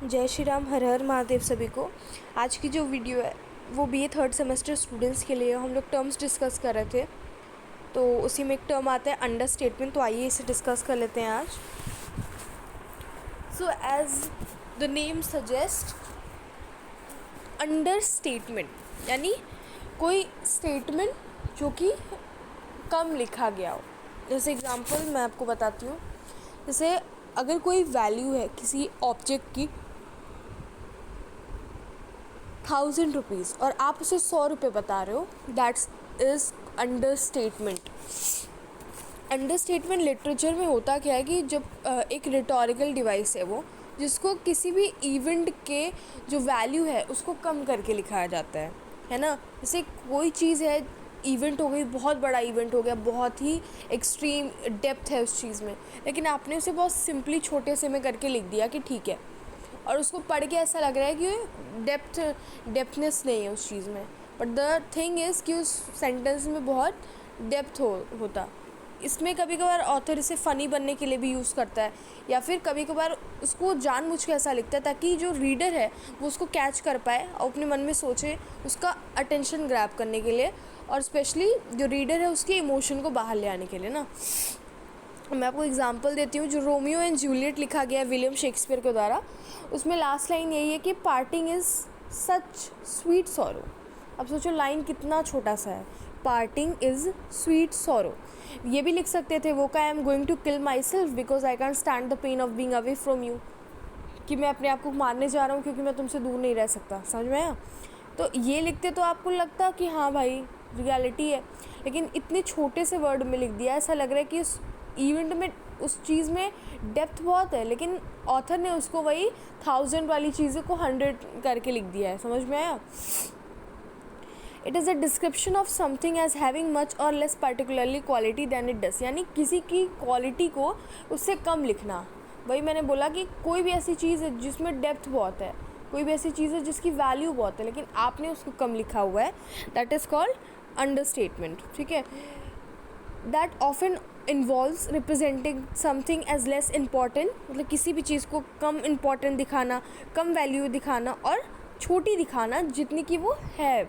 जय श्री राम, हर हर महादेव सभी को। आज की जो वीडियो है वो बीए थर्ड सेमेस्टर स्टूडेंट्स के लिए। हम लोग टर्म्स डिस्कस कर रहे थे, तो उसी में एक टर्म आता है अंडर स्टेटमेंट। तो आइए इसे डिस्कस कर लेते हैं आज। So as the name suggest, under statement यानी कोई स्टेटमेंट जो कि कम लिखा गया हो। जैसे एग्जांपल मैं आपको बताती हूँ। जैसे अगर कोई वैल्यू है किसी ऑब्जेक्ट की 1000 रुपीज़ और आप उसे 100 रुपये बता रहे हो, that's is under statement. Under statement literature में होता क्या है कि जब एक रिटोरिकल डिवाइस है वो, जिसको किसी भी इवेंट के जो वैल्यू है उसको कम करके लिखाया जाता है ना। जैसे कोई चीज़ है, इवेंट हो गई, बहुत बड़ा इवेंट हो गया, बहुत ही एक्सट्रीम डेप्थ है उस चीज़ में, लेकिन आपने उसे बहुत सिंपली छोटे से में करके लिख दिया कि ठीक है, और उसको पढ़ के ऐसा लग रहा है कि डेप्थनेस नहीं है उस चीज़ में। बट द थिंग इज़ कि उस सेंटेंस में बहुत डेप्थ होता। इसमें कभी कभार ऑथर इसे फ़नी बनने के लिए भी यूज़ करता है, या फिर कभी कभार उसको जानबूझ के ऐसा लिखता है ताकि जो रीडर है वो उसको कैच कर पाए और अपने मन में सोचे, उसका अटेंशन ग्रैब करने के लिए, और स्पेशली जो रीडर है उसके इमोशन को बाहर ले आने के लिए ना। मैं आपको एग्जांपल देती हूँ। जो रोमियो एंड जूलियट लिखा गया है विलियम शेक्सपियर के द्वारा, उसमें लास्ट लाइन यही है कि parting is such sweet sorrow. अब सोचो लाइन कितना छोटा सा है, पार्टिंग इज़ स्वीट सॉरो। ये भी लिख सकते थे वो का I am going to kill my self because I can't stand the pain of being away from you, कि मैं अपने आप को मारने जा रहा हूँ क्योंकि मैं तुमसे दूर नहीं रह सकता। समझ में आया? तो ये लिखते तो आपको लगता कि हाँ भाई रियलिटी है, लेकिन इतने छोटे से वर्ड में लिख दिया, ऐसा लग रहा है कि उस इवेंट में, उस चीज़ में डेप्थ बहुत है, लेकिन ऑथर ने उसको वही 1000 वाली चीज़ें को 100 करके लिख दिया है। समझ में आया? It is a description of something as having much और less particularly quality than it does, यानी किसी की क्वालिटी को उससे कम लिखना। वही मैंने बोला कि कोई भी ऐसी चीज़ है जिसमें डेप्थ बहुत है, कोई भी ऐसी चीज़ है जिसकी वैल्यू बहुत है, लेकिन आपने उसको कम लिखा हुआ है, that is called under statement. ठीक है? That often involves representing something as less important, मतलब किसी भी चीज़ को कम इम्पॉर्टेंट दिखाना, कम वैल्यू दिखाना और छोटी दिखाना जितनी की वो है,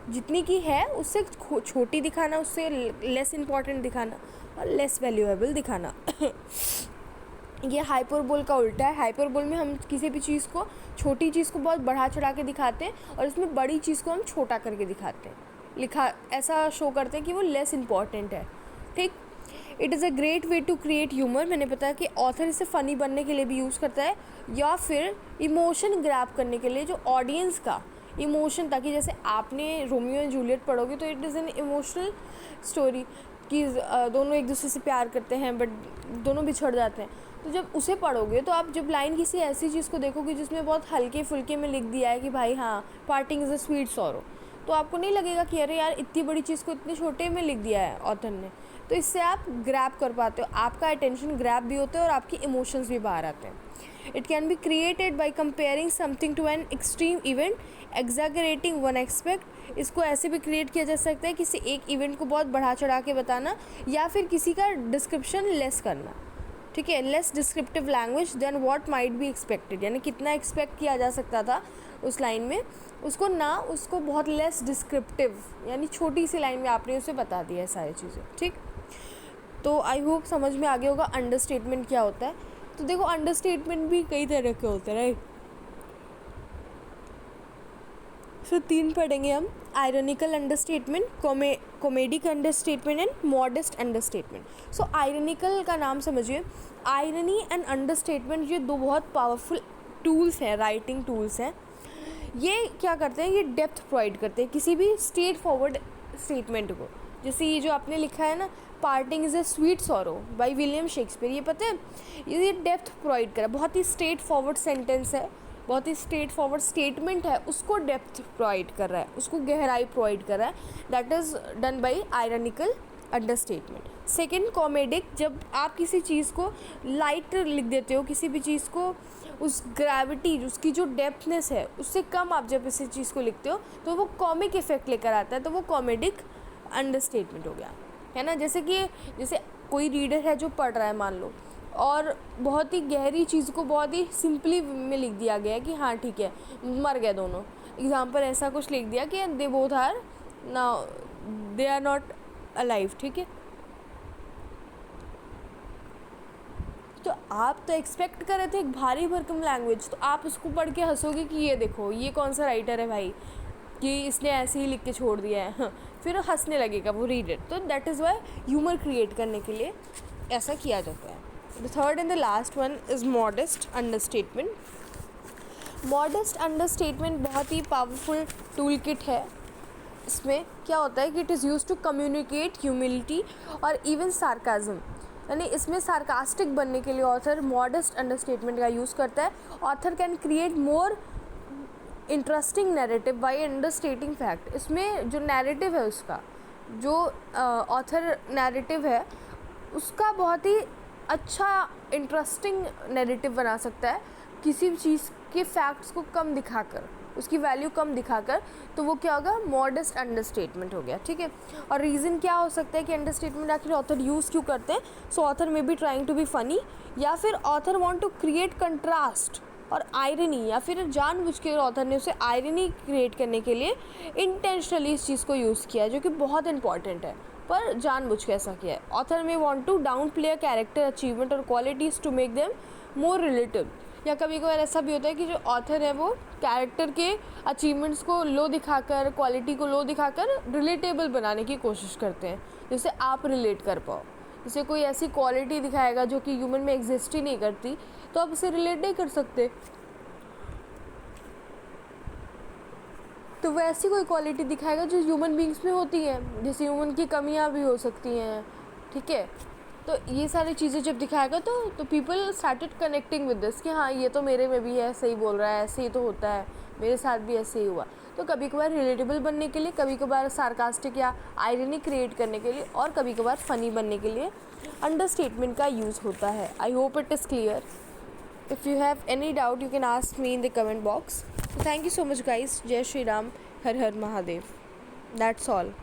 जितनी की है उससे छोटी दिखाना, उससे लेस इम्पॉर्टेंट दिखाना और लेस वैल्यूएबल दिखाना। ये हाइपरबोल का उल्टा है। हाइपरबोल में हम किसी भी चीज़ को, छोटी चीज़ को बहुत बढ़ा चढ़ा के दिखाते हैं और इसमें बड़ी चीज़ को हम छोटा करके दिखाते हैं, लिखा ऐसा शो करते हैं कि वो लेस इम्पॉर्टेंट है। ठीक? It is a great way to create humour. मैंने बताया कि ऑथर इसे फ़नी बनने के लिए भी यूज़ करता है, या फिर इमोशन ग्रैब करने के लिए, जो ऑडियंस का इमोशन, ताकि जैसे आपने रोमियो एंड जूलियट पढ़ोगे तो it is an emotional story कि दोनों एक दूसरे से प्यार करते हैं बट दोनों बिछड़ जाते हैं। तो जब उसे पढ़ोगे तो आप जब लाइन किसी ऐसी चीज़ को देखोगे जिसमें बहुत हल्के फुल्के में लिख दिया है कि भाई हाँ parting is a sweet sorrow, तो आपको नहीं लगेगा कि अरे यार इतनी बड़ी चीज़ को इतने छोटे में लिख दिया है ऑथर ने। तो इससे आप ग्रैब कर पाते हो, आपका अटेंशन ग्रैब भी होता है और आपकी इमोशंस भी बाहर आते हैं। It can be created by comparing something to an extreme event, exaggerating one aspect. इसको ऐसे भी क्रिएट किया जा सकता है किसी एक इवेंट को बहुत बढ़ा चढ़ा के बताना, या फिर किसी का डिस्क्रिप्शन लेस करना। ठीक है? Less descriptive language than what might be expected, यानी कितना एक्सपेक्ट किया जा सकता था उस लाइन में, उसको ना, उसको बहुत लेस डिस्क्रिप्टिव, यानी छोटी सी लाइन में आपने उसे बता दिया है सारी चीज़ें। ठीक? तो आई होप समझ में आ गया होगा अंडर स्टेटमेंट क्या होता है। तो देखो अंडर स्टेटमेंट भी कई तरह के होते हैं, राइट? सो 3 पढ़ेंगे हम। Ironical under statement, comedic under statement and modest under statement. So ironical का नाम समझिए। आयरनी एंड अंडर स्टेटमेंट ये दो बहुत पावरफुल टूल्स हैं, राइटिंग टूल्स हैं। ये क्या करते हैं? ये डेप्थ प्रोवाइड करते हैं किसी भी स्ट्रेट फॉरवर्ड स्टेटमेंट को। जैसे ये जो आपने लिखा है ना, parting is a sweet sorrow by William Shakespeare, ये पता है ये डेप्थ प्रोवाइड कर रहा है, बहुत ही स्ट्रेट फॉरवर्ड सेंटेंस है, बहुत ही स्ट्रेट फॉरवर्ड स्टेटमेंट है, उसको डेप्थ प्रोवाइड कर रहा है, उसको गहराई प्रोवाइड कर रहा है। That is done by ironical under statement. Second comedic, जब आप किसी चीज़ को लाइट लिख देते हो, किसी भी चीज़ को उस ग्रेविटी, उसकी जो डेप्थनेस है उससे कम आप जब इसी चीज़ को लिखते हो तो वो कॉमिक इफेक्ट लेकर आता है, तो वो कॉमेडिक अंडर स्टेटमेंट हो गया, है ना। जैसे कि जैसे कोई रीडर है जो पढ़ रहा है मान लो, और बहुत ही गहरी चीज़ को बहुत ही सिंपली में लिख दिया गया है कि हाँ ठीक है मर गए दोनों। एग्जाम्पल ऐसा कुछ लिख दिया कि they both are now they are not alive, ठीक है। तो आप तो एक्सपेक्ट कर रहे थे एक भारी भरकम लैंग्वेज, तो आप उसको पढ़ के हंसोगे कि ये देखो ये कौन सा राइटर है भाई कि इसने ऐसे ही लिख के छोड़ दिया है, हाँ, फिर हंसने लगेगा वो रीडर। तो that is why humour create करने के लिए ऐसा किया जाता है। The third and the last one is modest understatement. Modest understatement बहुत ही पावरफुल टूल किट है। इसमें क्या होता है कि it is use to communicate humility और इवन सार्काज़म, यानी इसमें सार्कास्टिक बनने के लिए ऑथर मॉडेस्ट अंडरस्टेटमेंट का यूज़ करता है। Author can create more interesting narrative by understating fact. इसमें जो नैरेटिव है उसका, जो ऑथर नैरेटिव है उसका बहुत ही अच्छा इंटरेस्टिंग नैरेटिव बना सकता है किसी भी चीज़ के फैक्ट्स को कम दिखाकर, उसकी वैल्यू कम दिखाकर। तो वो क्या होगा, मॉडेस्ट अंडरस्टेटमेंट हो गया, ठीक है। और रीज़न क्या हो सकता है कि अंडरस्टेटमेंट आखिर ऑथर यूज़ क्यों करते हैं। So author may be trying to be funny, या फिर author want to create contrast और आयरनी, या फिर जानबूझ के ऑथर ने उसे आयरनी क्रिएट करने के लिए इंटेंशनली इस चीज़ को यूज़ किया है, जो कि बहुत इंपॉर्टेंट है, पर जानबूझ के ऐसा किया है। Author may want to downplay a character achievement और qualities to make them more relative. या कभी कभार ऐसा भी होता है कि जो ऑथर है वो कैरेक्टर के अचीवमेंट्स को लो दिखाकर, क्वालिटी को लो दिखाकर रिलेटेबल बनाने की कोशिश करते हैं, जिससे आप रिलेट कर पाओ। जैसे कोई ऐसी क्वालिटी दिखाएगा जो कि ह्यूमन में एग्जिस्ट ही नहीं करती, तो आप उसे रिलेट नहीं कर सकते। तो वो ऐसी कोई क्वालिटी दिखाएगा जो ह्यूमन बींग्स में होती है, जैसे ह्यूमन की कमियां भी हो सकती हैं, ठीक है। तो ये सारी चीज़ें जब दिखाएगा तो people started connecting with this कि हाँ ये तो मेरे में भी है, सही बोल रहा है, ऐसे ही तो होता है, मेरे साथ भी ऐसे ही हुआ। तो कभी कभार रिलेटेबल बनने के लिए, कभी कभार सार्कास्टिक या आयरनी क्रिएट करने के लिए, और कभी कभार फ़नी बनने के लिए अंडरस्टेटमेंट का यूज़ होता है। I hope it is clear. If you have any doubt you can ask me in the comment box. Thank you so much guys. जय श्री राम, हर हर महादेव। That's all.